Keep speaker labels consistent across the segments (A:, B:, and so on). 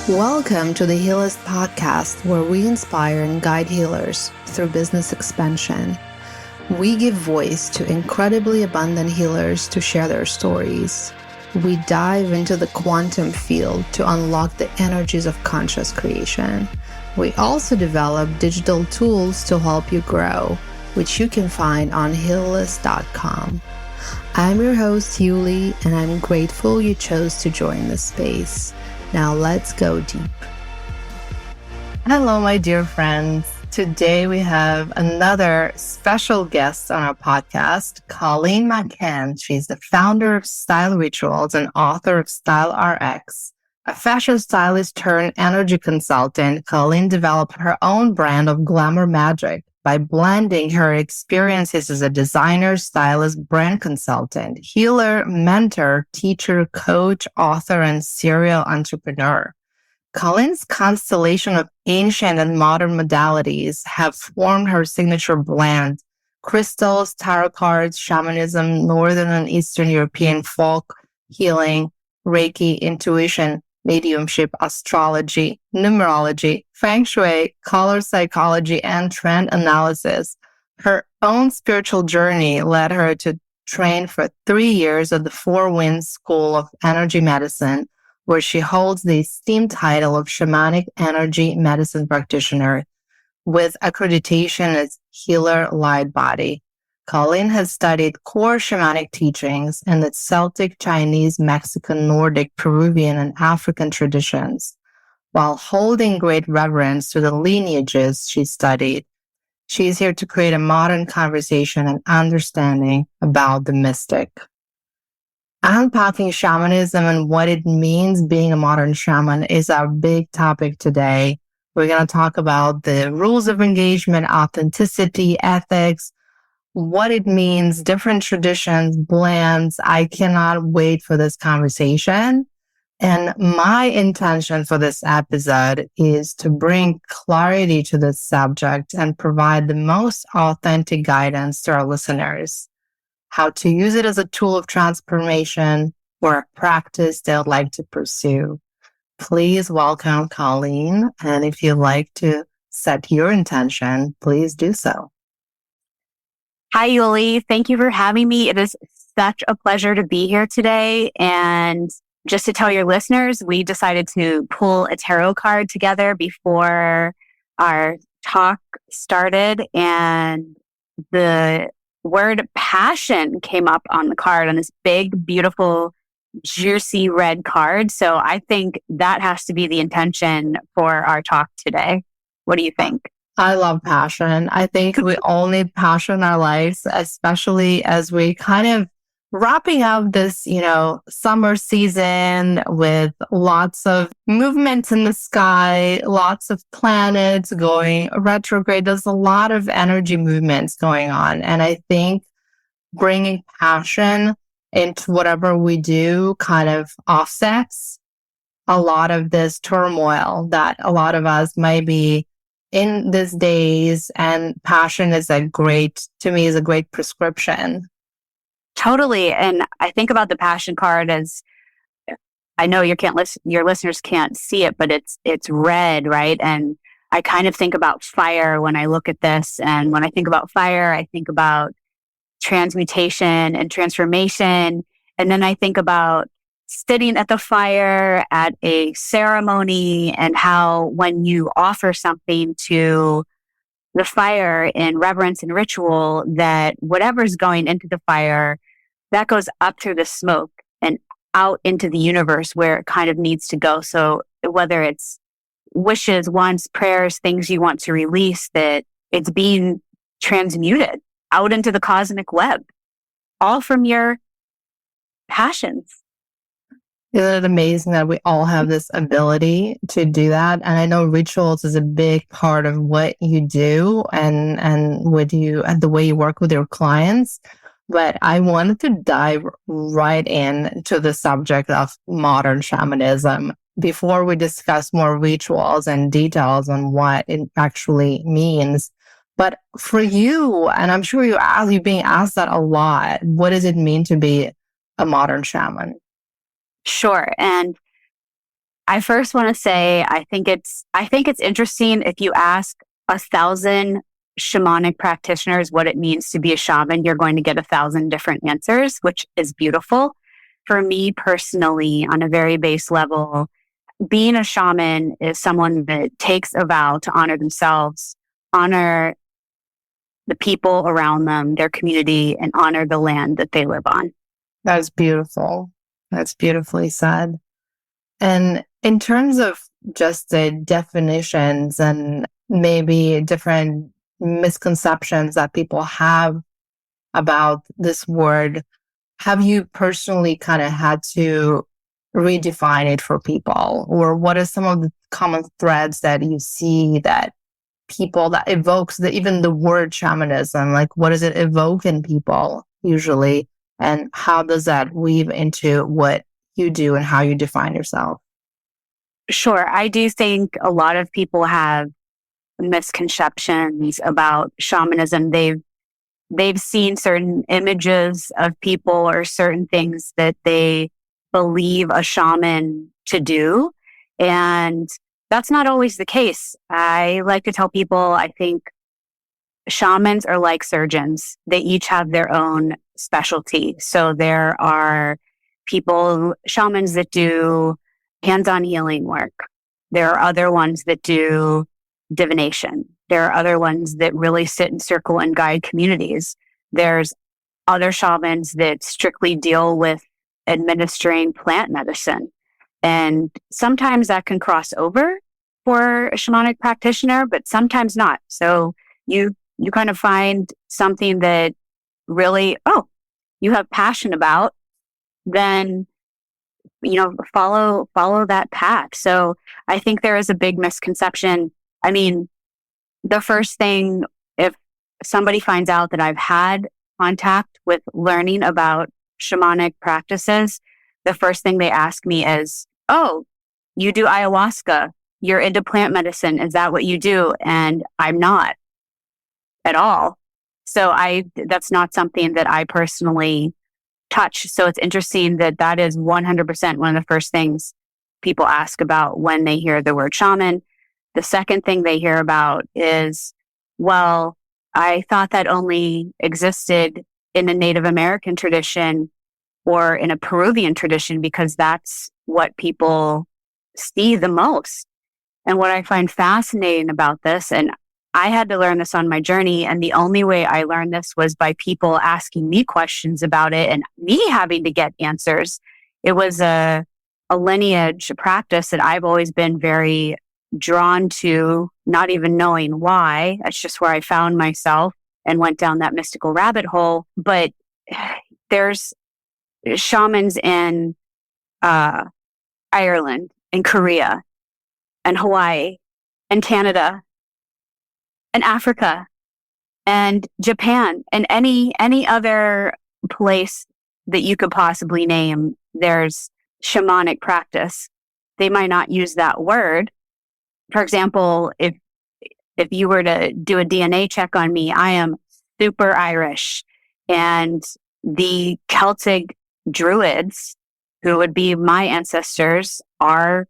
A: Welcome to the Healers podcast, where we inspire and guide healers through business expansion. We give voice to incredibly abundant healers to share their stories. We dive into the quantum field to unlock the energies of conscious creation. We also develop digital tools to help you grow, which you can find on healers.com. I'm your host, Yuli, and I'm grateful you chose to join this space. Now let's go deep. Hello, my dear friends. Today we have another special guest on our podcast, Colleen McCann. She's the founder of Style Rituals and author of Style RX. A fashion stylist turned energy consultant, Colleen developed her own brand of glamour magic by blending her experiences as a designer, stylist, brand consultant, healer, mentor, teacher, coach, author, and serial entrepreneur. Colleen's constellation of ancient and modern modalities have formed her signature blend: crystals, tarot cards, shamanism, Northern and Eastern European folk healing, Reiki, intuition, mediumship, astrology, numerology, Feng Shui, color psychology, and trend analysis. Her own spiritual journey led her to train for 3 years at the Four Winds School of Energy Medicine, where she holds the esteemed title of Shamanic Energy Medicine Practitioner with accreditation as Healer Light Body. Colleen has studied core-Shamanic teachings in the Celtic, Chinese, Mexican, Nordic, Peruvian, and African traditions. While holding great reverence to the lineages she studied, she is here to create a modern conversation and understanding about the mystic. Unpacking shamanism and what it means being a modern shaman is our big topic today. We're going to talk about the rules of engagement, authenticity, ethics, what it means, different traditions, blends. I cannot wait for this conversation. And my intention for this episode is to bring clarity to this subject and provide the most authentic guidance to our listeners, how to use it as a tool of transformation or a practice they would like to pursue. Please welcome Colleen. And if you'd like to set your intention, please do so.
B: Hi, Yuli. Thank you for having me. It is such a pleasure to be here today. And just to tell your listeners, we decided to pull a tarot card together before our talk started. And the word passion came up on the card on this big, beautiful, juicy red card. So I think that has to be the intention for our talk today. What do you think?
A: I love passion. I think we all need passion in our lives, especially as we kind of wrapping up this, summer season with lots of movements in the sky, lots of planets going retrograde. There's a lot of energy movements going on. And I think bringing passion into whatever we do kind of offsets a lot of this turmoil that a lot of us might be in these days, and passion is a great prescription.
B: Totally. And I think about the passion card as, I know your listeners can't see it, but it's red, right? And I kind of think about fire when I look at this. And when I think about fire, I think about transmutation and transformation. And then I think about sitting at the fire at a ceremony, and how when you offer something to the fire in reverence and ritual, that whatever's going into the fire, that goes up through the smoke and out into the universe where it kind of needs to go. So whether it's wishes, wants, prayers, things you want to release, that it's being transmuted out into the cosmic web, all from your passions.
A: Isn't it amazing that we all have this ability to do that? And I know rituals is a big part of what you do and the way you work with your clients. But I wanted to dive right into the subject of modern shamanism before we discuss more rituals and details on what it actually means. But for you, and I'm sure you're being asked that a lot, what does it mean to be a modern shaman?
B: Sure. And I first want to say, I think it's interesting if you ask 1,000 shamanic practitioners what it means to be a shaman, you're going to get 1,000 different answers, which is beautiful. For me personally, on a very base level, being a shaman is someone that takes a vow to honor themselves, honor the people around them, their community, and honor the land that they live on.
A: That's beautiful. That's beautifully said. And in terms of just the definitions and maybe different misconceptions that people have about this word, have you personally kind of had to redefine it for people? Or what are some of the common threads that you see that people that evokes even the word shamanism, like what does it evoke in people usually? And how does that weave into what you do and how you define yourself?
B: Sure. I do think a lot of people have misconceptions about shamanism. They've seen certain images of people or certain things that they believe a shaman to do. And that's not always the case. I like to tell people, I think shamans are like surgeons. They each have their own specialty. So there are shamans that do hands-on healing work. There are other ones that do divination. There are other ones that really sit in circle and guide communities. There's other shamans that strictly deal with administering plant medicine. And sometimes that can cross over for a shamanic practitioner, but sometimes not. So you kind of find something that really, you have passion about, then, follow that path. So I think there is a big misconception. I mean, the first thing, if somebody finds out that I've had contact with learning about shamanic practices, the first thing they ask me is, "Oh, you do ayahuasca. You're into plant medicine. Is that what you do?" And I'm not at all. So that's not something that I personally touch. So it's interesting that is 100% one of the first things people ask about when they hear the word shaman. The second thing they hear about is, well, I thought that only existed in a Native American tradition or in a Peruvian tradition because that's what people see the most. And what I find fascinating about this, and I had to learn this on my journey, and the only way I learned this was by people asking me questions about it and me having to get answers. It was a lineage practice that I've always been very drawn to, not even knowing why. That's just where I found myself and went down that mystical rabbit hole. But there's shamans in Ireland and Korea and Hawaii and Canada and Africa and Japan and any other place that you could possibly name. There's shamanic practice. They might not use that word. For example, if you were to do a DNA check on me, I am super Irish, and the Celtic druids, who would be my ancestors, are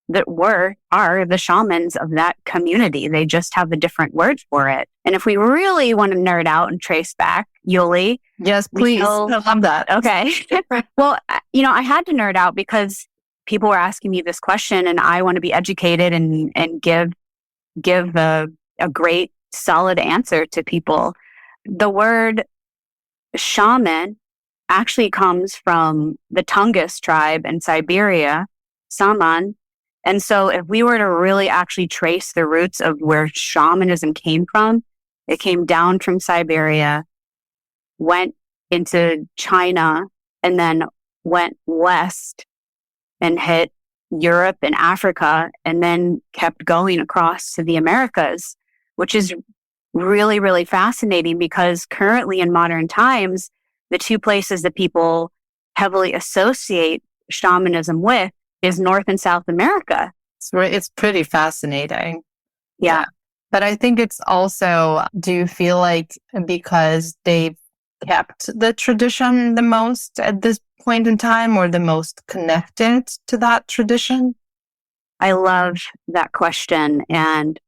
B: the shamans of that community. They just have a different word for it. And if we really want to nerd out and trace back, Yuli.
A: Yes, please. I love that.
B: Okay. Well, I had to nerd out because people were asking me this question, and I want to be educated and give a great, solid answer to people. The word shaman actually comes from the Tungus tribe in Siberia, Saman. And so if we were to really actually trace the roots of where shamanism came from, it came down from Siberia, went into China, and then went west and hit Europe and Africa, and then kept going across to the Americas, which is really, really fascinating because currently in modern times, the two places that people heavily associate shamanism with is North and South America.
A: It's pretty fascinating.
B: Yeah.
A: But I think it's also, do you feel like because they've kept the tradition the most at this point in time, or the most connected to that tradition?
B: I love that question. And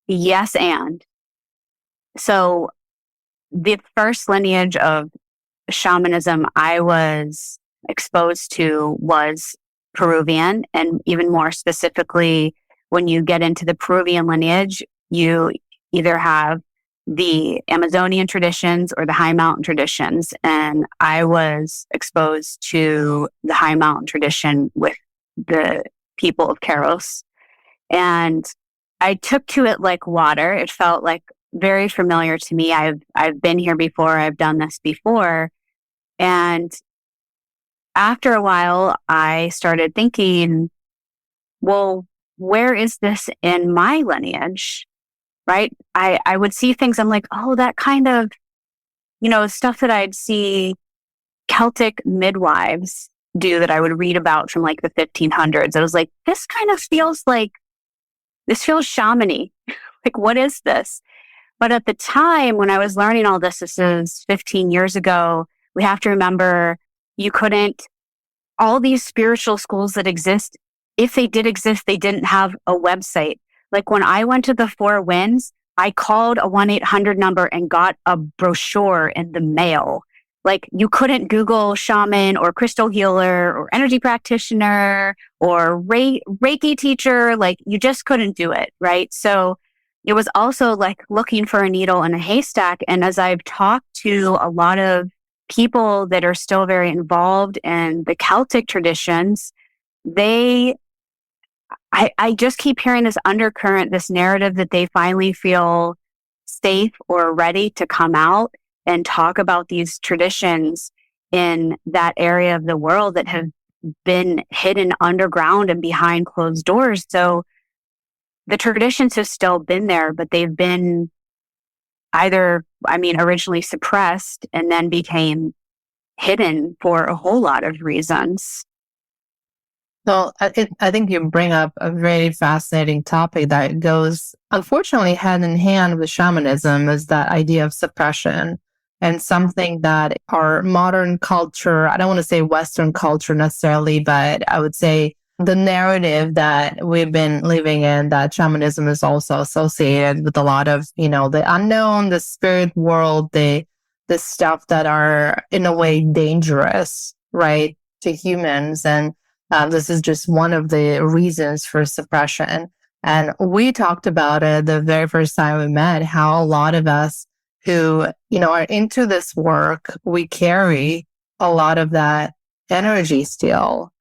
B: yes, and so the first lineage of shamanism I was exposed to was Peruvian, and even more specifically, when you get into the Peruvian lineage, you either have the Amazonian traditions or the high mountain traditions. And I was exposed to the high mountain tradition with the people of Keros. And I took to it like water. It felt like very familiar to me. I've been here before. I've done this before. And after a while, I started thinking, well, where is this in my lineage? Right? I would see things. I'm like, oh, that kind of, stuff that I'd see Celtic midwives do that I would read about from like the 1500s. I was like, this feels shamany. Like, what is this? But at the time when I was learning all this is 15 years ago, we have to remember all these spiritual schools that exist, if they did exist, they didn't have a website. Like when I went to the Four Winds, I called a 1-800 number and got a brochure in the mail. Like you couldn't Google shaman or crystal healer or energy practitioner or Reiki teacher. Like you just couldn't do it. Right. So it was also like looking for a needle in a haystack. And as I've talked to a lot of people that are still very involved in the Celtic traditions, I just keep hearing this undercurrent, this narrative that they finally feel safe or ready to come out and talk about these traditions in that area of the world that have been hidden underground and behind closed doors. So the traditions have still been there, but they've been originally suppressed and then became hidden for a whole lot of reasons.
A: So I think you bring up a very fascinating topic that goes, unfortunately, hand in hand with shamanism, is that idea of suppression, and something that our modern culture, I don't want to say Western culture necessarily, but I would say the narrative that we've been living in, that shamanism is also associated with a lot of, the unknown, the spirit world, the stuff that are in a way dangerous, right, to humans. And this is just one of the reasons for suppression. And we talked about it the very first time we met, how a lot of us who, are into this work, we carry a lot of that energy still.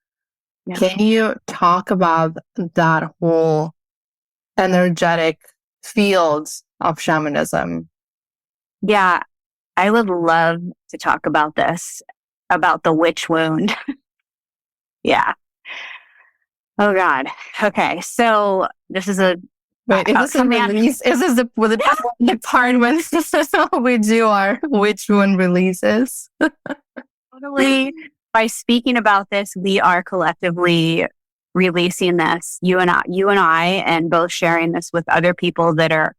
A: Yeah. Can you talk about that whole energetic fields of shamanism?
B: Yeah, I would love to talk about this, about the witch wound. Yeah. Oh God. Okay. So this is a
A: wait. Is this the part when we do our witch wound releases?
B: Totally. By speaking about this, we are collectively releasing this. You and I, and both sharing this with other people that are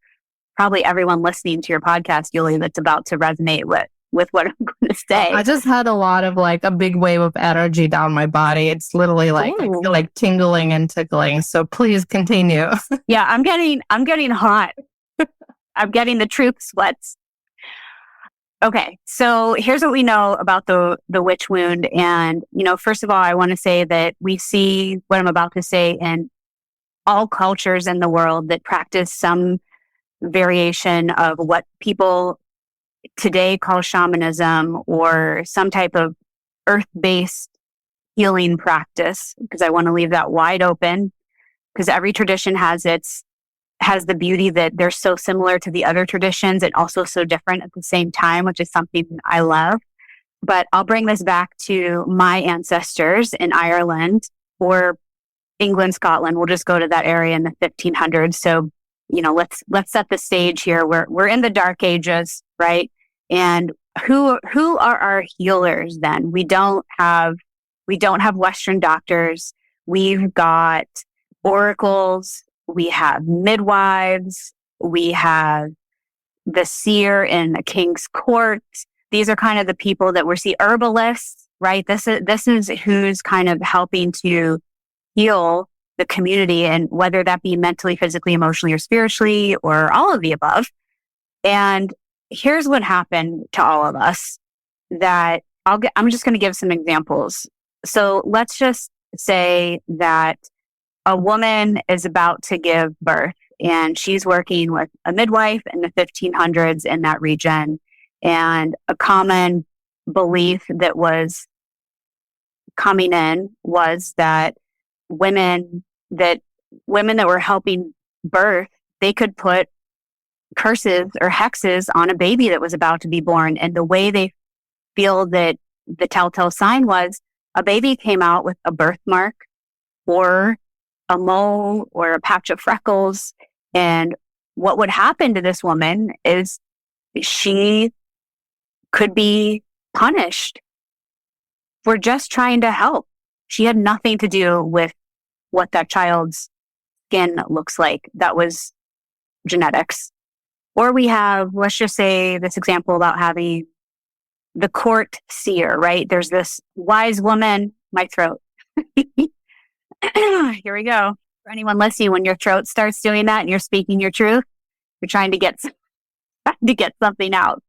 B: probably everyone listening to your podcast, Yuli, that's about to resonate with what I'm going to say.
A: I just had a lot of a big wave of energy down my body. It's literally I feel like tingling and tickling. So please continue.
B: Yeah, I'm getting hot. I'm getting the truth sweats. Okay, so here's what we know about the witch wound. And, first of all, I want to say that we see what I'm about to say in all cultures in the world that practice some variation of what people today call shamanism or some type of earth-based healing practice, because I want to leave that wide open, because every tradition has the beauty that they're so similar to the other traditions and also so different at the same time, which is something I love. But I'll bring this back to my ancestors in Ireland or England, Scotland. We'll just go to that area in the 1500s. So, let's set the stage here. We're in the Dark Ages, right? And who are our healers then? We don't have Western doctors. We've got oracles. We have midwives. We have the seer in the king's court. These are kind of the people that we see. Herbalists, right? This is who's kind of helping to heal the community, and whether that be mentally, physically, emotionally, or spiritually, or all of the above. And here's what happened to all of us that I'm just going to give some examples. So let's just say that a woman is about to give birth and she's working with a midwife in the 1500s in that region. And a common belief that was coming in was that women that were helping birth, they could put curses or hexes on a baby that was about to be born. And the way they feel that the telltale sign was a baby came out with a birthmark or a mole or a patch of freckles. And what would happen to this woman is she could be punished for just trying to help. She had nothing to do with what that child's skin looks like. That was genetics. Or we have, let's just say this example about having the court seer, right? There's this wise woman, my throat. Here we go. For anyone listening, when your throat starts doing that and you're speaking your truth, you're trying to get something out.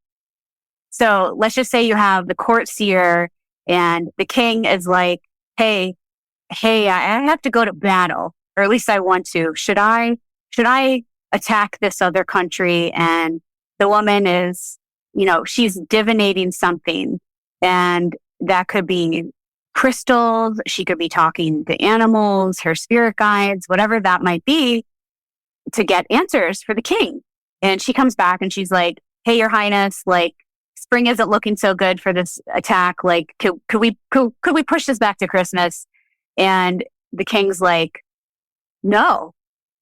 B: So let's just say you have the court seer and the king is like, hey, I have to go to battle, or at least I want to. Should I attack this other country? And the woman is, she's divinating something, and that could be crystals. She could be talking to animals, her spirit guides, whatever that might be, to get answers for the king. And she comes back and she's like, hey, Your Highness, like, spring isn't looking so good for this attack. Like, could we push this back to Christmas? And the king's like, no,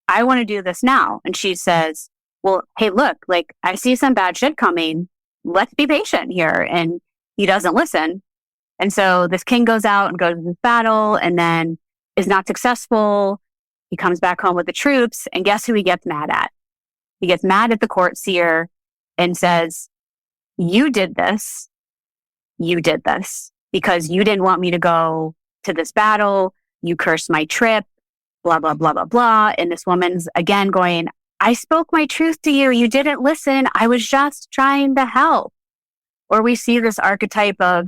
B: I want to do this now. And she says, well, hey, look, like, I see some bad shit coming. Let's be patient here. And he doesn't listen. And so this king goes out and goes to this battle and then is not successful. He comes back home with the troops, and guess who he gets mad at? He gets mad at the court seer and says, you did this because you didn't want me to go to this battle. You cursed my trip, blah, blah, blah, blah, blah. And this woman's again going, I spoke my truth to you. You didn't listen. I was just trying to help. Or we see this archetype of,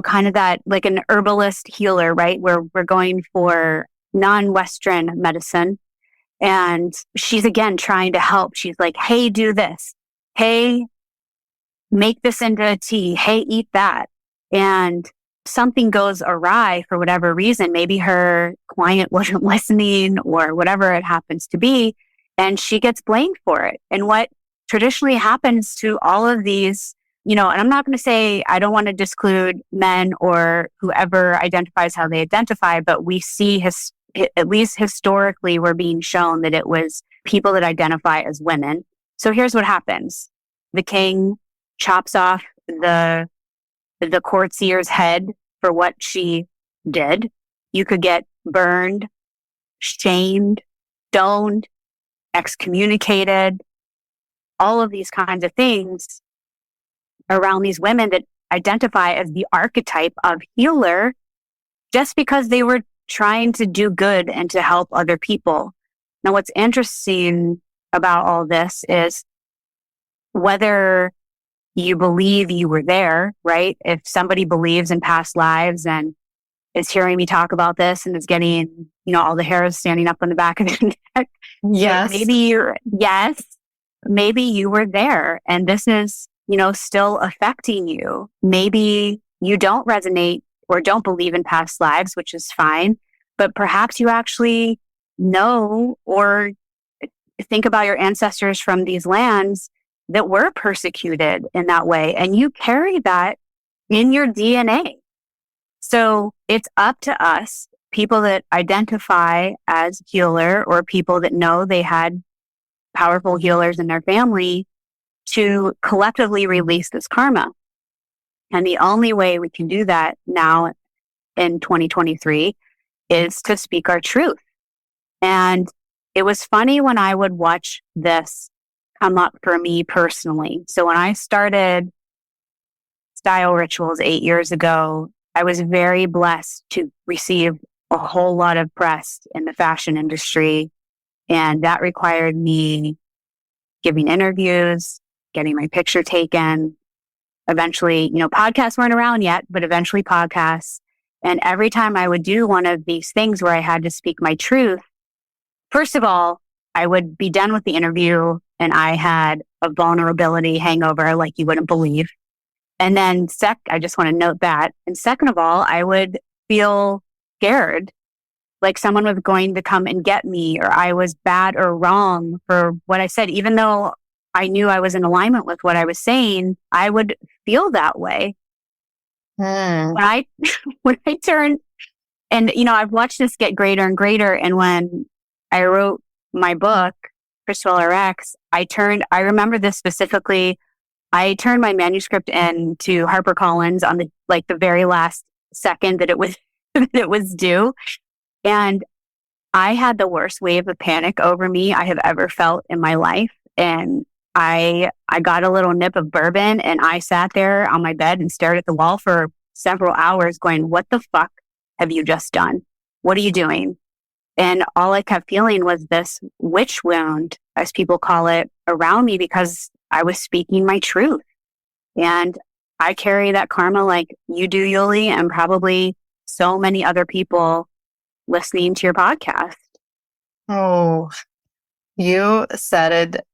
B: kind of that, like an herbalist healer, right? Where we're going for non-Western medicine. And she's again trying to help. She's like, hey, do this. Hey, make this into a tea. Hey, eat that. And something goes awry for whatever reason. Maybe her client wasn't listening or whatever it happens to be. And she gets blamed for it. And what traditionally happens to all of these, and I'm not going to say, I don't want to disclude men or whoever identifies how they identify, but we see at least historically, we're being shown that it was people that identify as women. So here's what happens. The king chops off the court seer's head for what she did. You could get burned, shamed, stoned, excommunicated, all of these kinds of things around these women that identify as the archetype of healer just because they were trying to do good and to help other people. Now, what's interesting about all this is whether you believe you were there, right? If somebody believes in past lives and is hearing me talk about this and is getting, all the hairs standing up on the back of their neck.
A: Yes.
B: Maybe you were there and this is, still affecting you. Maybe you don't resonate or don't believe in past lives, which is fine, but perhaps you actually know or think about your ancestors from these lands that were persecuted in that way. And you carry that in your DNA. So it's up to us, people that identify as healer or people that know they had powerful healers in their family, to collectively release this karma. And the only way we can do that now in 2023 is to speak our truth. And it was funny when I would watch this come up for me personally. So when I started style rituals 8 years ago, I was very blessed to receive a whole lot of press in the fashion industry. And that required me giving interviews, getting my picture taken. Eventually, podcasts weren't around yet, but eventually podcasts. And every time I would do one of these things where I had to speak my truth, first of all, I would be done with the interview and I had a vulnerability hangover like you wouldn't believe. And then I just want to note that. And second of all, I would feel scared, like someone was going to come and get me, or I was bad or wrong for what I said. Even though I knew I was in alignment with what I was saying, I would feel that way. When I turned, and I've watched this get greater and greater. And when I wrote my book, Crystal RX, I remember this specifically. I turned my manuscript in to HarperCollins on the very last second that it was that it was due, and I had the worst wave of panic over me I have ever felt in my life. And I got a little nip of bourbon and I sat there on my bed and stared at the wall for several hours, going, "What the fuck have you just done? What are you doing?" And all I kept feeling was this witch wound, as people call it, around me because I was speaking my truth. And I carry that karma like you do, Yuli, and probably so many other people listening to your podcast.
A: Oh, you said it.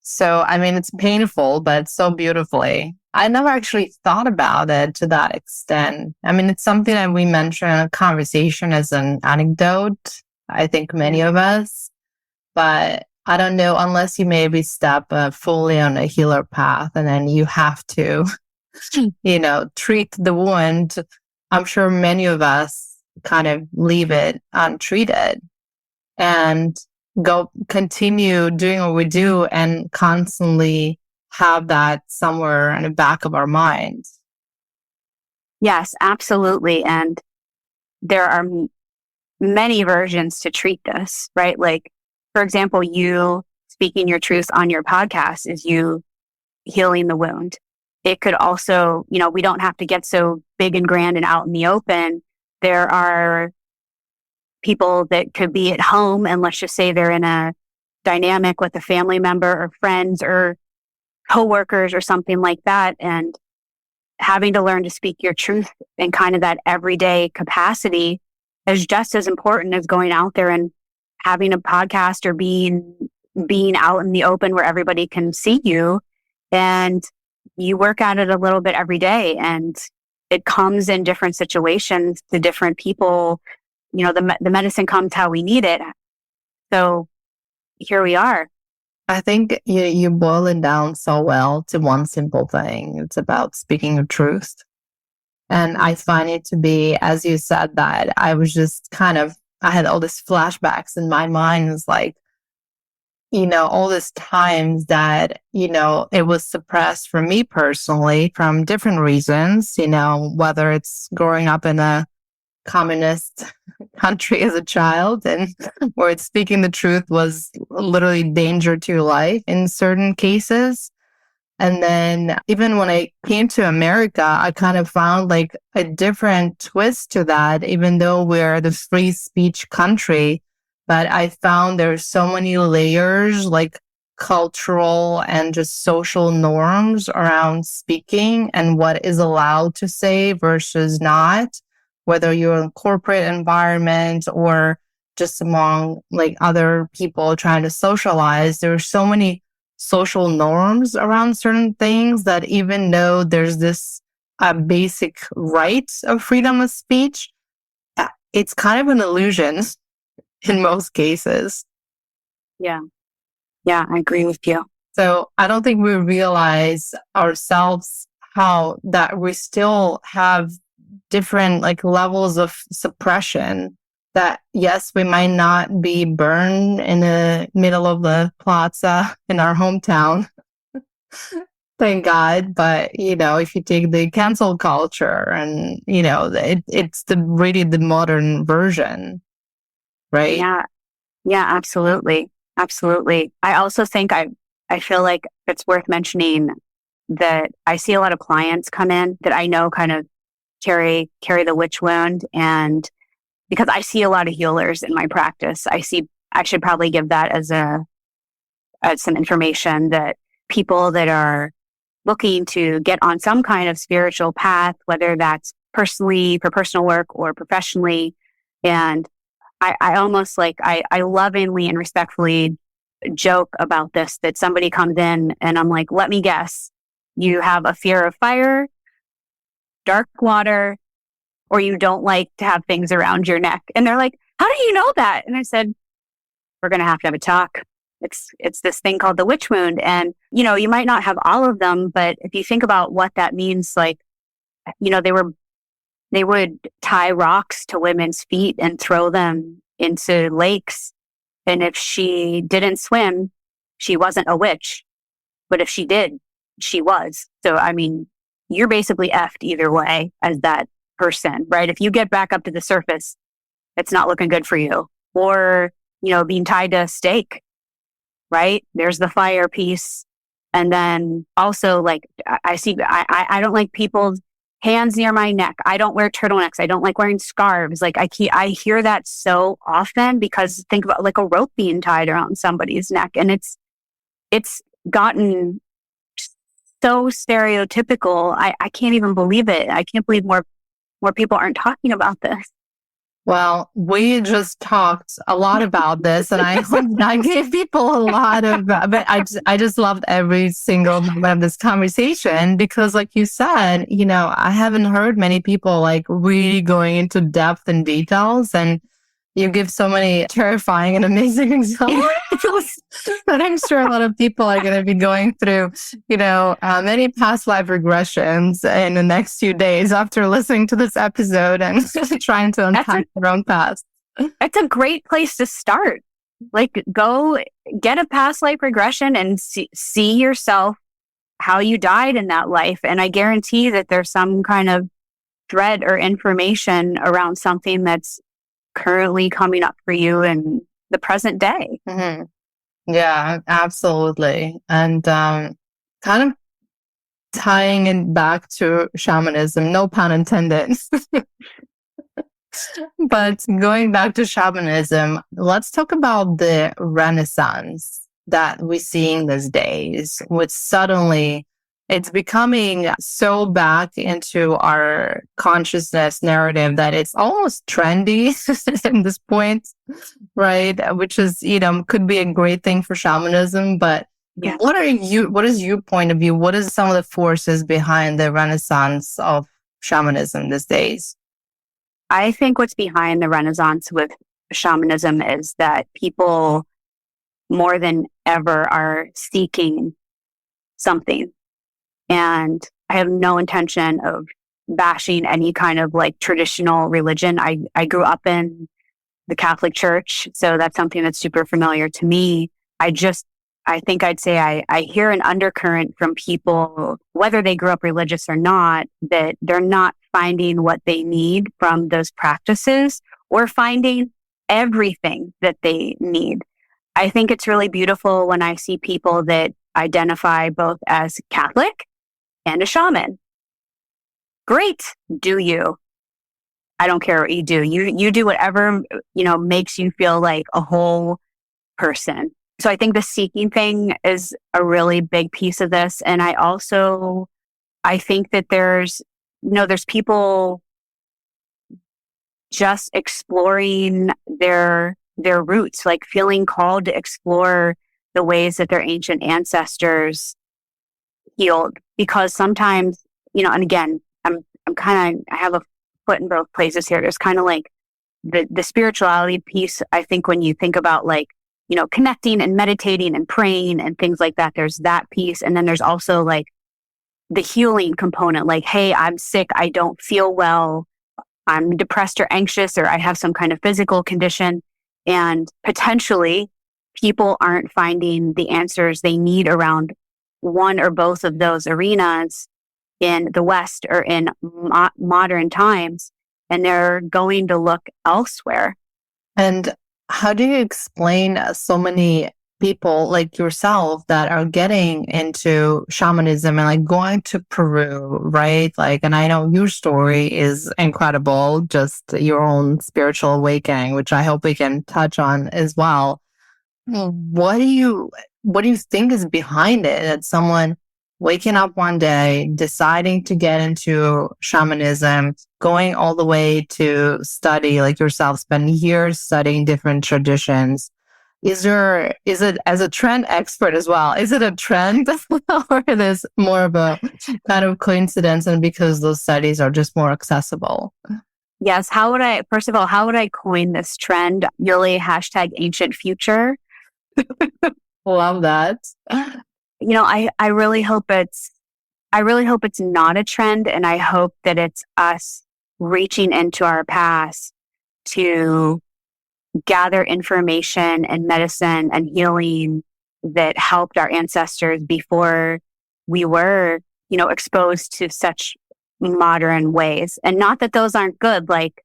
A: So, it's painful, but so beautifully. I never actually thought about it to that extent. It's something that we mention in a conversation as an anecdote, I think many of us, but I don't know, unless you maybe step fully on a healer path and then you have to, treat the wound. I'm sure many of us kind of leave it untreated and continue doing what we do and constantly have that somewhere in the back of our minds.
B: Yes, absolutely. And there are many versions to treat this, right? Like, for example, you speaking your truth on your podcast is you healing the wound. It could also, we don't have to get so big and grand and out in the open. There are people that could be at home, and let's just say they're in a dynamic with a family member or friends or coworkers or something like that, and having to learn to speak your truth in kind of that everyday capacity is just as important as going out there and having a podcast or being out in the open where everybody can see you. And you work at it a little bit every day, and it comes in different situations to different people. The medicine comes how we need it. So here we are.
A: I think you boil it down so well to one simple thing. It's about speaking your truth. And I find it to be, as you said that, I was just I had all these flashbacks in my mind. It's like, all these times that, it was suppressed for me personally from different reasons, whether it's growing up in a communist country as a child and where it's speaking the truth was literally danger to your life in certain cases. And then even when I came to America, I kind of found like a different twist to that, even though we're the free speech country. But I found there's so many layers, like cultural and just social norms around speaking and what is allowed to say versus not, whether you're in a corporate environment or just among like other people trying to socialize. There's so many social norms around certain things that even though there's this basic right of freedom of speech, it's kind of an illusion in most cases.
B: Yeah, I agree with you.
A: So I don't think we realize ourselves how that we still have different like levels of suppression. That yes, we might not be burned in the middle of the plaza in our hometown, thank God. But if you take the cancel culture and it's really the modern version, right?
B: Yeah, absolutely. I also think I feel like it's worth mentioning that I see a lot of clients come in that I know kind of carry the witch wound, and because I see a lot of healers in my practice. I should probably give that as some information, that people that are looking to get on some kind of spiritual path, whether that's personally for personal work or professionally. And I almost I lovingly and respectfully joke about this, that somebody comes in and I'm like, let me guess, you have a fear of fire, dark water, or you don't like to have things around your neck. And they're like, how do you know that? And I said, we're going to have a talk. It's this thing called the witch wound. And, you might not have all of them, but if you think about what that means, they would tie rocks to women's feet and throw them into lakes. And if she didn't swim, she wasn't a witch. But if she did, she was. So, you're basically effed either way as that person, right? If you get back up to the surface, it's not looking good for you. Or, being tied to a stake, right? There's the fire piece. And then also I don't like people's hands near my neck. I don't wear turtlenecks. I don't like wearing scarves. I hear that so often, because think about a rope being tied around somebody's neck. And it's gotten so stereotypical. I can't even believe it. I can't believe more people aren't talking about this.
A: Well, we just talked a lot about this, and I gave people a lot of, but I just loved every single moment of this conversation, because like you said, I haven't heard many people really going into depth and details, and you give so many terrifying and amazing examples that I'm sure a lot of people are going to be going through, many past life regressions in the next few days after listening to this episode and trying to unpack their own past.
B: It's a great place to start. Go get a past life regression and see yourself, how you died in that life. And I guarantee that there's some kind of thread or information around something that's currently coming up for you in the present day.
A: Mm-hmm. Yeah, absolutely. And kind of tying it back to shamanism, no pun intended. But going back to shamanism, let's talk about the Renaissance that we're seeing these days, which suddenly it's becoming so back into our consciousness narrative that it's almost trendy at this point, right? Which is, could be a great thing for shamanism. But
B: yeah.
A: What is your point of view? What is some of the forces behind the Renaissance of shamanism these days?
B: I think what's behind the Renaissance with shamanism is that people more than ever are seeking something. And I have no intention of bashing any kind of traditional religion. I grew up in the Catholic Church, so that's something that's super familiar to me. I think I'd say I hear an undercurrent from people, whether they grew up religious or not, that they're not finding what they need from those practices or finding everything that they need. I think it's really beautiful when I see people that identify both as Catholic and a shaman. Great. Do you? I don't care what you do. You do whatever, makes you feel like a whole person. So I think the seeking thing is a really big piece of this. And I think that there's people just exploring their roots, feeling called to explore the ways that their ancient ancestors healed. Because sometimes, and again, I have a foot in both places here. There's kind of the spirituality piece. I think when you think about connecting and meditating and praying and things like that, there's that piece. And then there's also the healing component, hey, I'm sick, I don't feel well, I'm depressed or anxious, or I have some kind of physical condition. And potentially people aren't finding the answers they need around one or both of those arenas in the West or in modern times, and they're going to look elsewhere.
A: And how do you explain so many people like yourself that are getting into shamanism and like going to Peru, right? Like, and I know your story is incredible, just your own spiritual awakening, which I hope we can touch on as well. What do you think is behind it? That someone waking up one day, deciding to get into shamanism, going all the way to study like yourself, spend years studying different traditions. Is it, as a trend expert as well, is it a trend or it is more of a kind of coincidence and because those studies are just more accessible?
B: Yes. First of all, how would I coin this trend? Yuli, hashtag ancient future.
A: Love that.
B: I really hope it's not a trend, and I hope that it's us reaching into our past to gather information and medicine and healing that helped our ancestors before we were, exposed to such modern ways. And not that those aren't good. Like,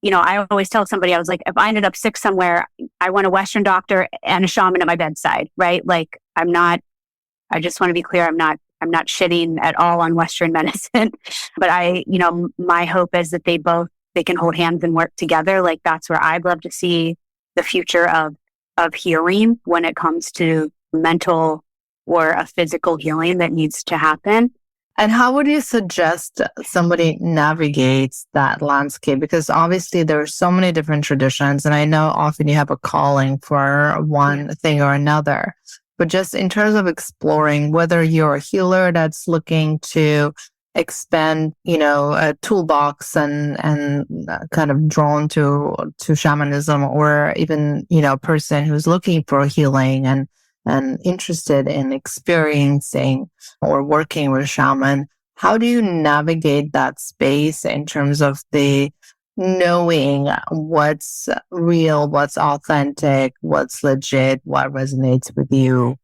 B: I always tell somebody, I was like, if I ended up sick somewhere, I want a Western doctor and a shaman at my bedside, right? Like, I just want to be clear, I'm not shitting at all on Western medicine, but my hope is that they can hold hands and work together. Like, that's where I'd love to see the future of healing when it comes to mental or a physical healing that needs to happen.
A: And how would you suggest somebody navigates that landscape? Because obviously there are so many different traditions, and I know often you have a calling for one thing or another. But just in terms of exploring, whether you're a healer that's looking to expand, a toolbox and kind of drawn to shamanism, or even, a person who's looking for healing and interested in experiencing or working with a shaman, how do you navigate that space in terms of the knowing what's real, what's authentic, what's legit, what resonates with you?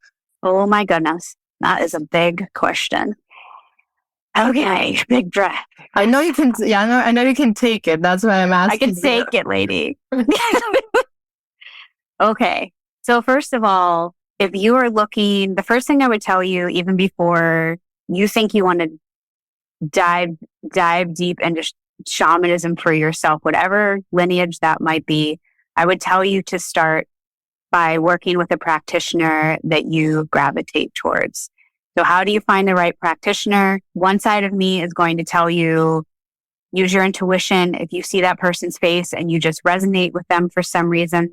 B: Oh my goodness. That is a big question. Okay, big breath.
A: I know you can. Yeah, I know you can take it. That's why I'm asking.
B: I can take it, lady. Okay. So first of all, if you are looking, the first thing I would tell you, even before you think you want to dive deep into shamanism for yourself, whatever lineage that might be, I would tell you to start by working with a practitioner that you gravitate towards. So how do you find the right practitioner? One side of me is going to tell you, use your intuition. If you see that person's face and you just resonate with them for some reason,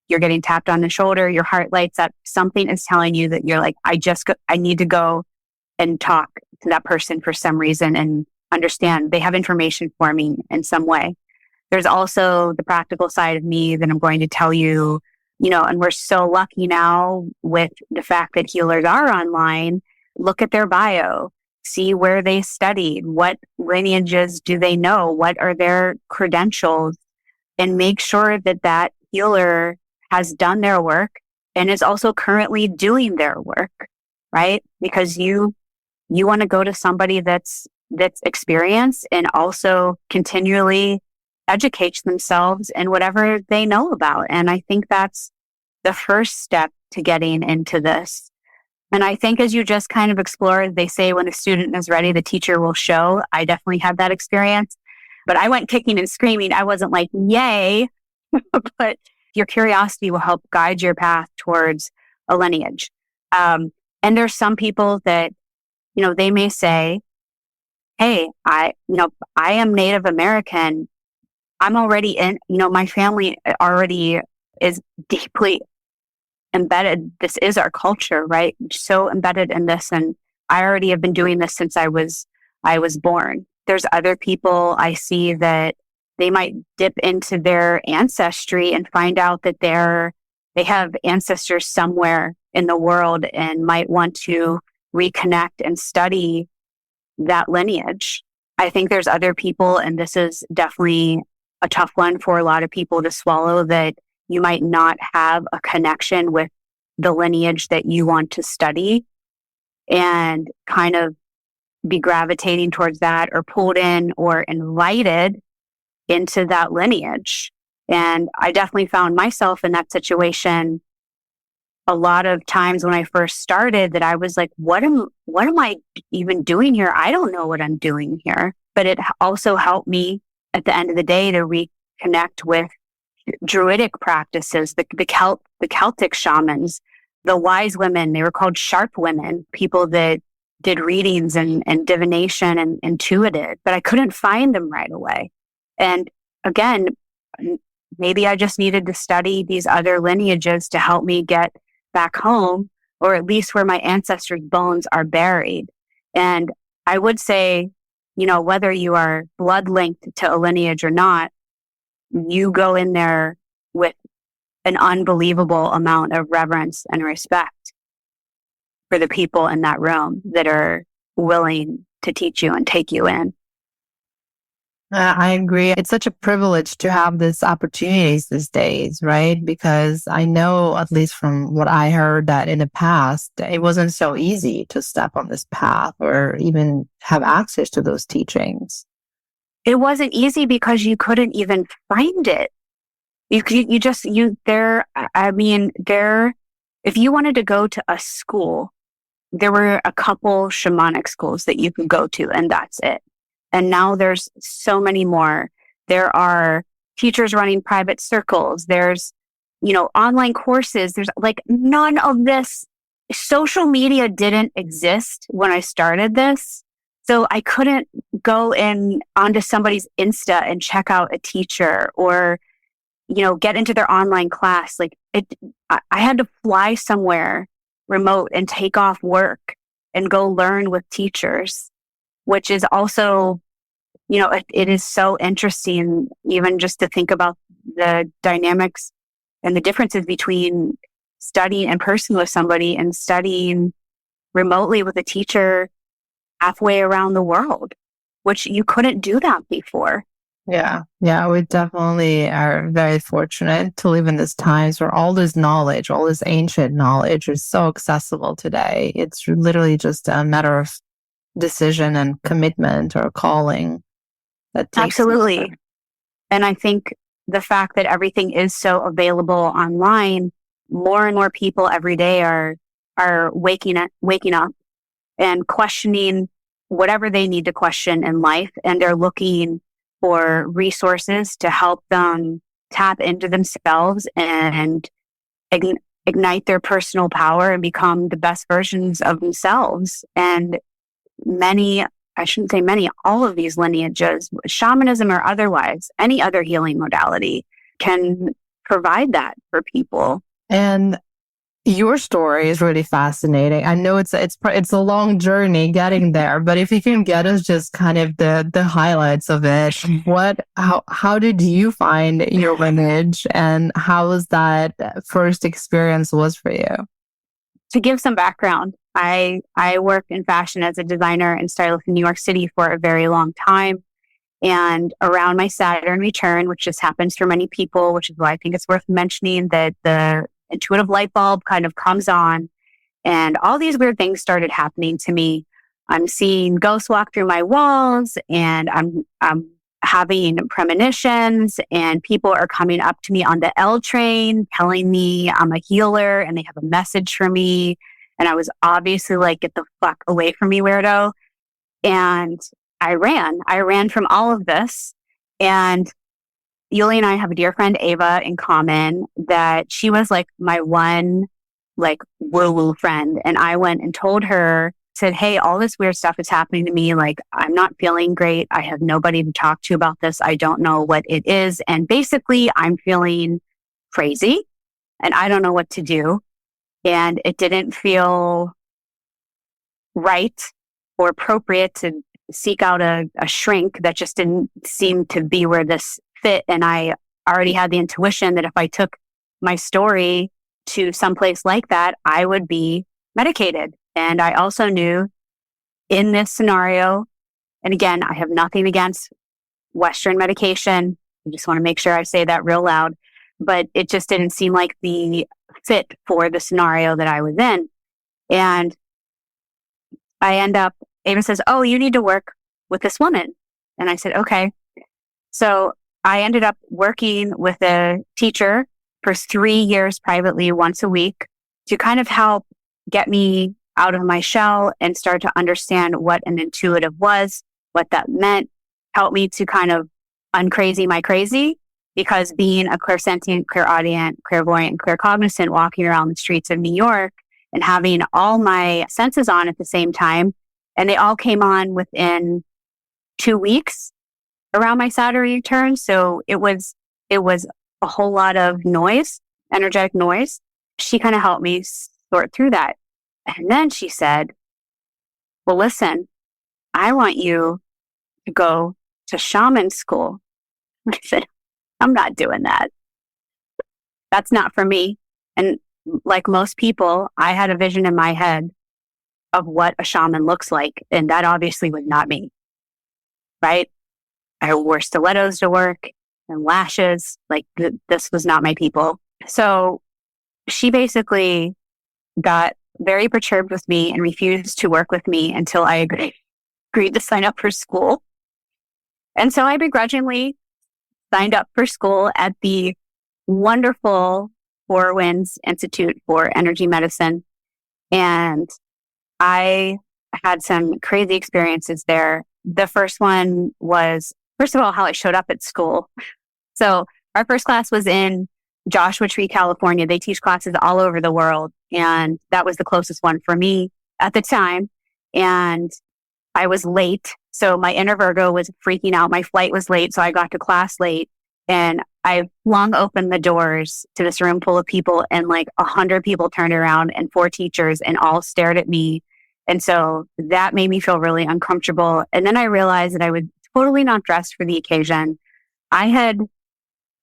B: you're getting tapped on the shoulder, your heart lights up, something is telling you that you're like, I need to go and talk to that person for some reason and understand they have information for me in some way. There's also the practical side of me that I'm going to tell you, and we're so lucky now with the fact that healers are online. Look at their bio, see where they studied, what lineages do they know, what are their credentials, and make sure that healer has done their work and is also currently doing their work, right? Because you want to go to somebody that's experienced and also continually educates themselves in whatever they know about. And I think that's the first step to getting into this. And I think as you just kind of explore, they say when the student is ready, the teacher will show. I definitely had that experience, but I went kicking and screaming. I wasn't like, yay, but your curiosity will help guide your path towards a lineage. And there's some people that, they may say, hey, I am Native American. I'm already in, my family already is deeply embedded. This is our culture, right? So embedded in this. And I already have been doing this since I was born. There's other people I see that they might dip into their ancestry and find out that they have ancestors somewhere in the world and might want to reconnect and study that lineage. I think there's other people, and this is definitely a tough one for a lot of people to swallow, that you might not have a connection with the lineage that you want to study and kind of be gravitating towards that or pulled in or invited into that lineage. And I definitely found myself in that situation a lot of times when I first started that I was like, what am I even doing here? I don't know what I'm doing here. But it also helped me at the end of the day to reconnect with Druidic practices, the Celtic shamans, the wise women. They were called sharp women, people that did readings and divination and intuited, but I couldn't find them right away. And again, maybe I just needed to study these other lineages to help me get back home, or at least where my ancestors' bones are buried. And I would say, whether you are blood linked to a lineage or not, you go in there with an unbelievable amount of reverence and respect for the people in that room that are willing to teach you and take you in.
A: I agree. It's such a privilege to have these opportunities these days, right? Because I know, at least from what I heard, that in the past, it wasn't so easy to step on this path or even have access to those teachings.
B: It wasn't easy because you couldn't even find it. If you wanted to go to a school, there were a couple shamanic schools that you could go to, and that's it. And now there's so many more. There are teachers running private circles. There's, online courses. There's like none of this. Social media didn't exist when I started this. So I couldn't go onto somebody's Insta and check out a teacher or, get into their online class. I had to fly somewhere remote and take off work and go learn with teachers, which is also, it is so interesting, even just to think about the dynamics and the differences between studying in person with somebody and studying remotely with a teacher halfway around the world, which you couldn't do that before.
A: Yeah, we definitely are very fortunate to live in these times where all this knowledge, all this ancient knowledge is so accessible today. It's literally just a matter of decision and commitment or calling.
B: Absolutely. And I think the fact that everything is so available online, more and more people every day are waking up and questioning whatever they need to question in life. And they're looking for resources to help them tap into themselves and ignite their personal power and become the best versions of themselves. And all of these lineages, shamanism or otherwise, any other healing modality can provide that for people.
A: And your story is really fascinating. I know it's a long journey getting there, but if you can get us just kind of the highlights of it, how did you find your lineage, and how was that first experience was for you?
B: To give some background, I worked in fashion as a designer and stylist in New York City for a very long time. And around my Saturn return, which just happens for many people, which is why I think it's worth mentioning that the intuitive light bulb kind of comes on, and all these weird things started happening to me. I'm seeing ghosts walk through my walls, and I'm having premonitions, and people are coming up to me on the L train telling me I'm a healer and they have a message for me. And I was obviously like, get the fuck away from me, weirdo. And I ran from all of this. And Yuli and I have a dear friend, Ava, in common, that she was like my one like woo-woo friend. And I went and told her, said, hey, all this weird stuff is happening to me. Like, I'm not feeling great. I have nobody to talk to about this. I don't know what it is. And basically, I'm feeling crazy and I don't know what to do. And it didn't feel right or appropriate to seek out a shrink that just didn't seem to be where this fit. And I already had the intuition that if I took my story to someplace like that, I would be medicated. And I also knew in this scenario, and again, I have nothing against Western medication. I just want to make sure I say that real loud, but it just didn't seem like the fit for the scenario that I was in. And Ava says, oh, you need to work with this woman. And I said, okay. So I ended up working with a teacher for 3 years privately once a week to kind of help get me out of my shell and start to understand what an intuitive was, what that meant, help me to kind of uncrazy my crazy. Because being a clairsentient, clairaudient, clairvoyant, claircognizant, walking around the streets of New York and having all my senses on at the same time, and they all came on within 2 weeks around my Saturn return. So it was a whole lot of noise, energetic noise. She kind of helped me sort through that. And then she said, well, listen, I want you to go to shaman school. I said, I'm not doing that. That's not for me. And like most people, I had a vision in my head of what a shaman looks like. And that obviously was not me, right? I wore stilettos to work and lashes. Like this was not my people. So she basically got very perturbed with me and refused to work with me until I agreed to sign up for school. And so I begrudgingly signed up for school at the wonderful Four Winds Institute for Energy Medicine. And I had some crazy experiences there. The first one was, first of all, how I showed up at school. So our first class was in Joshua Tree, California. They teach classes all over the world. And that was the closest one for me at the time. And I was late. So my inner Virgo was freaking out. My flight was late. So I got to class late and I flung open the doors to this room full of people, and like 100 people turned around and 4 teachers and all stared at me. And so that made me feel really uncomfortable. And then I realized that I was totally not dressed for the occasion. I had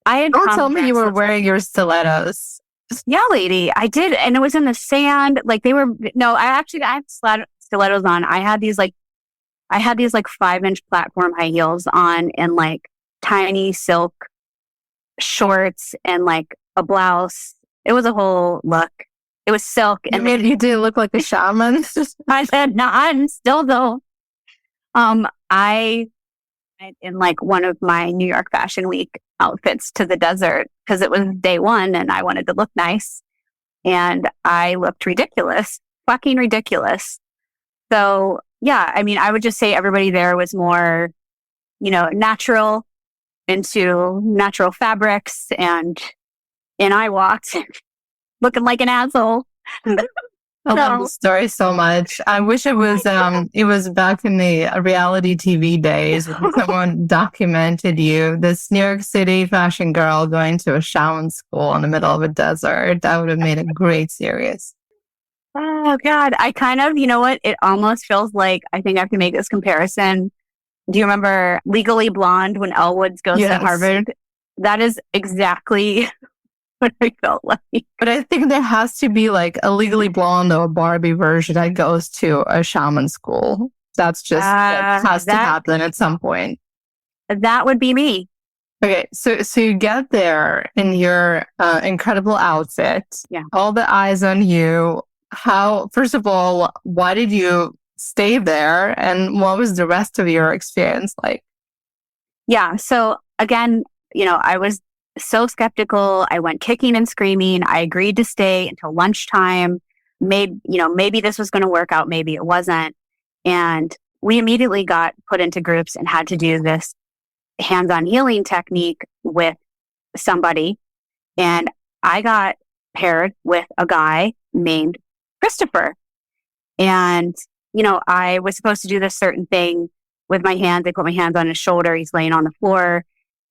A: Don't tell me you were wearing your stilettos.
B: Yeah, lady, I did. And it was in the sand. Like I had stilettos on. I had these 5-inch platform high heels on and like tiny silk shorts and like a blouse. It was a whole look. It was silk.
A: And you didn't look like a shaman.
B: I said, no, I'm still though. I in like one of my New York Fashion Week outfits to the desert because it was day one and I wanted to look nice. And I looked ridiculous, fucking ridiculous. So yeah, I mean, I would just say everybody there was more, natural, into natural fabrics, and I walked looking like an asshole.
A: I love the story so much. I wish it was back in the reality TV days when someone documented you, this New York City fashion girl going to a shaman school in the middle of a desert. That would have made a great series.
B: Oh God, I kind of, you know what? It almost feels like, I think I have to make this comparison. Do you remember Legally Blonde when Elle Woods goes to Harvard? That is exactly what I felt like.
A: But I think there has to be like a Legally Blonde or a Barbie version that goes to a shaman school. That's just that has to happen at some point.
B: That would be me.
A: Okay, so you get there in your incredible outfit.
B: Yeah.
A: All the eyes on you. First of all, why did you stay there? And what was the rest of your experience like?
B: Yeah. So again, I was so skeptical. I went kicking and screaming. I agreed to stay until lunchtime. Maybe this was going to work out. Maybe it wasn't. And we immediately got put into groups and had to do this hands-on healing technique with somebody. And I got paired with a guy named Christopher. And, I was supposed to do this certain thing with my hands. I put my hands on his shoulder. He's laying on the floor.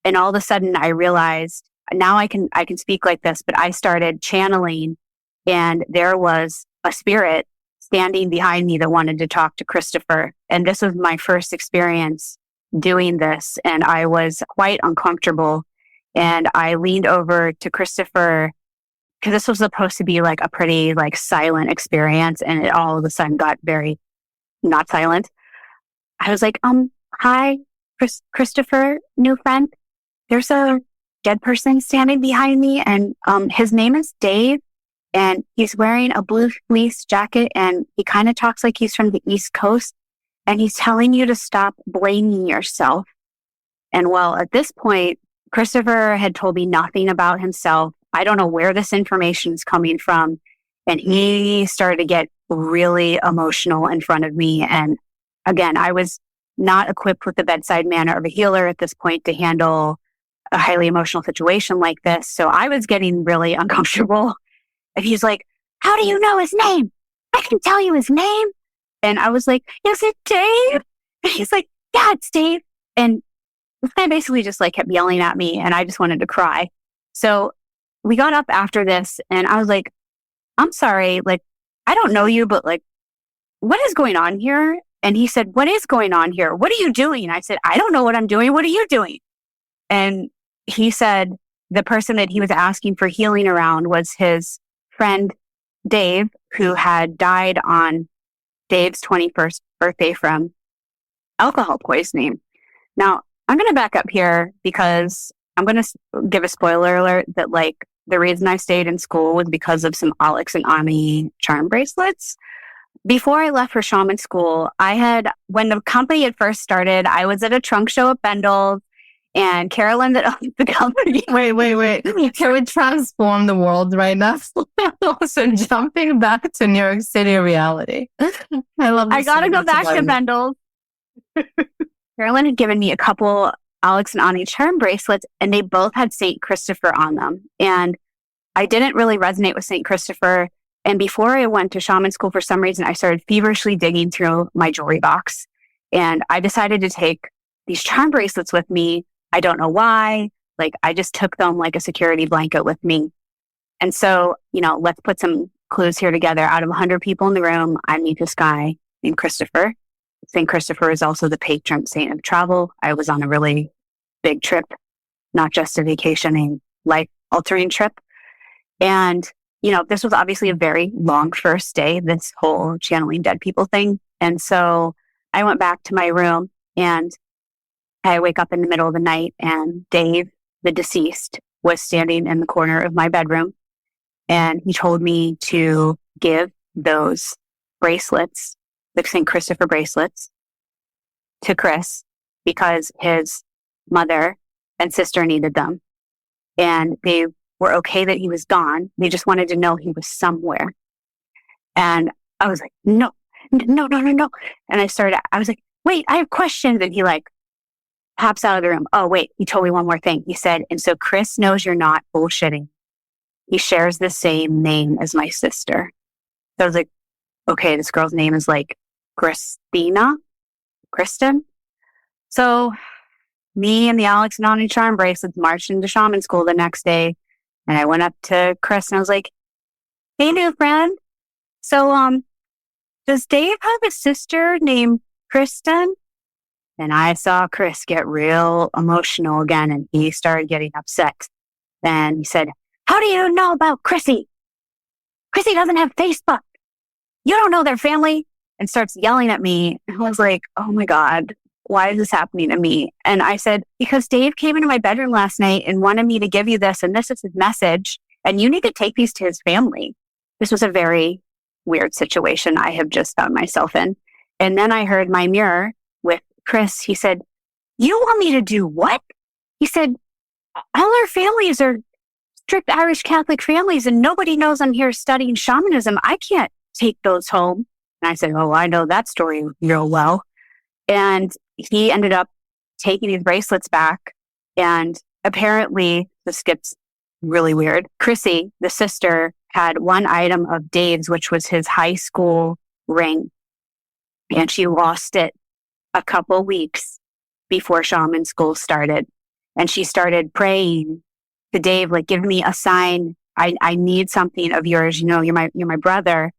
B: And all of a sudden I realized now I can speak like this, but I started channeling, and there was a spirit standing behind me that wanted to talk to Christopher. And this was my first experience doing this. And I was quite uncomfortable. And I leaned over to Christopher because this was supposed to be like a pretty like silent experience. And it all of a sudden got very not silent. I was like, hi, Christopher, new friend. There's a dead person standing behind me, and his name is Dave, and he's wearing a blue fleece jacket, and he kind of talks like he's from the East Coast, and he's telling you to stop blaming yourself. And well, at this point, Christopher had told me nothing about himself. I don't know where this information is coming from. And he started to get really emotional in front of me. And again, I was not equipped with the bedside manner of a healer at this point to handle a highly emotional situation like this. So I was getting really uncomfortable. And he's like, how do you know his name? I can tell you his name. And I was like, is it Dave? And he's like, yeah, it's Dave. And this guy basically just like kept yelling at me, and I just wanted to cry. So we got up after this, and I was like, I'm sorry, like, I don't know you, but like, what is going on here? And he said, what is going on here? What are you doing? I said, I don't know what I'm doing. What are you doing? And he said the person that he was asking for healing around was his friend, Dave, who had died on Dave's 21st birthday from alcohol poisoning. Now, I'm going to back up here because I'm going to give a spoiler alert that like the reason I stayed in school was because of some Alex and Ani charm bracelets. Before I left for shaman school, when the company had first started, I was at a trunk show at Bendel's, and Carolyn that owned the company.
A: Wait. Can we transform the world right now? So jumping back to New York City reality. I love this.
B: I got to go back to Bendel's. Carolyn had given me a couple Alex and Ani charm bracelets, and they both had St. Christopher on them. And I didn't really resonate with St. Christopher. And before I went to shaman school, for some reason, I started feverishly digging through my jewelry box. And I decided to take these charm bracelets with me. I don't know why. Like, I just took them like a security blanket with me. And so, let's put some clues here together. Out of 100 people in the room, I meet this guy named Christopher. St. Christopher is also the patron saint of travel. I was on a really big trip, not just a vacationing, life-altering trip. And, this was obviously a very long first day, this whole channeling dead people thing. And so I went back to my room, and I wake up in the middle of the night, and Dave, the deceased, was standing in the corner of my bedroom. And he told me to give those bracelets, the St. Christopher bracelets, to Chris because his mother and sister needed them. And they were okay that he was gone. They just wanted to know he was somewhere. And I was like, no. And I was like, wait, I have questions. And he like pops out of the room. Oh, wait, he told me one more thing. He said, and so Chris knows you're not bullshitting. He shares the same name as my sister. So I was like, okay, this girl's name is like Kristen. So me and the Alex and Ani charm bracelets marched into shaman school the next day. And I went up to Chris and I was like, hey, new friend. So, does Dave have a sister named Kristen? And I saw Chris get real emotional again, and he started getting upset. And he said, how do you know about Chrissy? Chrissy doesn't have Facebook. You don't know their family. And starts yelling at me. And I was like, oh my God, why is this happening to me? And I said, because Dave came into my bedroom last night and wanted me to give you this, and this is his message, and you need to take these to his family. This was a very weird situation I have just found myself in. And then I heard my mirror with Chris. He said, you want me to do what? He said, all our families are strict Irish Catholic families, and nobody knows I'm here studying shamanism. I can't take those home. And I said, oh, I know that story real well. And he ended up taking these bracelets back. And apparently, this gets really weird. Chrissy, the sister, had one item of Dave's, which was his high school ring. And she lost it a couple weeks before shaman school started. And she started praying to Dave, like, give me a sign. I need something of yours. You're my brother.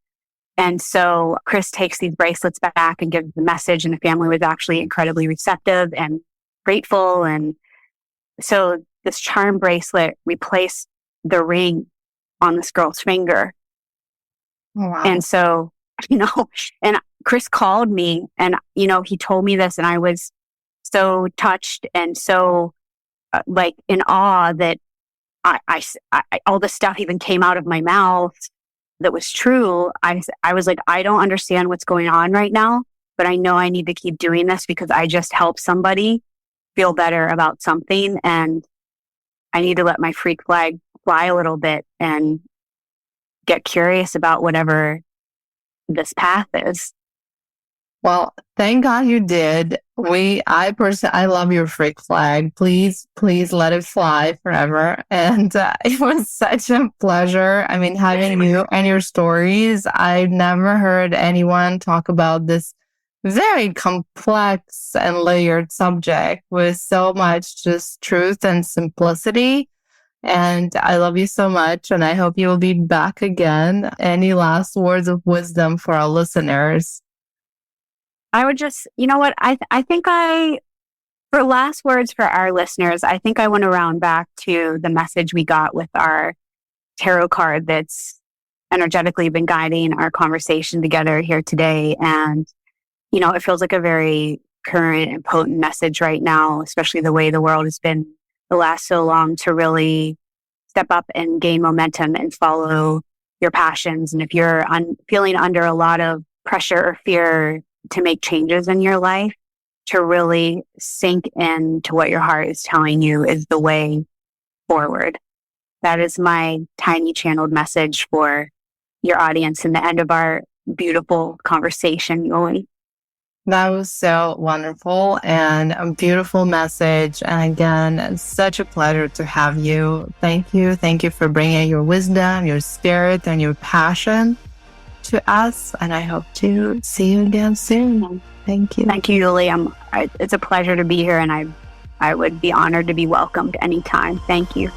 B: And so Chris takes these bracelets back and gives the message, and the family was actually incredibly receptive and grateful. And so this charm bracelet replaced the ring on this girl's finger.
A: Oh, wow.
B: And so, and Chris called me, and, he told me this, and I was so touched and so like in awe that I all the stuff even came out of my mouth that was true. I was like, I don't understand what's going on right now, but I know I need to keep doing this because I just helped somebody feel better about something, and I need to let my freak flag fly a little bit and get curious about whatever this path is.
A: Well, thank God you did. I love your freak flag. Please, please let it fly forever. And it was such a pleasure. I mean, having you and your stories. I've never heard anyone talk about this very complex and layered subject with so much just truth and simplicity. And I love you so much. And I hope you will be back again. Any last words of wisdom for our listeners?
B: I would just, you know what? I think for last words for our listeners, I think I want to round back to the message we got with our tarot card that's energetically been guiding our conversation together here today. And, you know, it feels like a very current and potent message right now, especially the way the world has been the last so long, to really step up and gain momentum and follow your passions. And if you're feeling under a lot of pressure or fear to make changes in your life, to really sink into what your heart is telling you is the way forward. That is my tiny channeled message for your audience and the end of our beautiful conversation, Yuli.
A: That was so wonderful and a beautiful message. And again, it's such a pleasure to have you. Thank you. Thank you for bringing your wisdom, your spirit, and your passion to us. And I hope to see you again soon. Thank you.
B: Thank you, Yuli. It's a pleasure to be here, and I would be honored to be welcomed anytime. Thank you.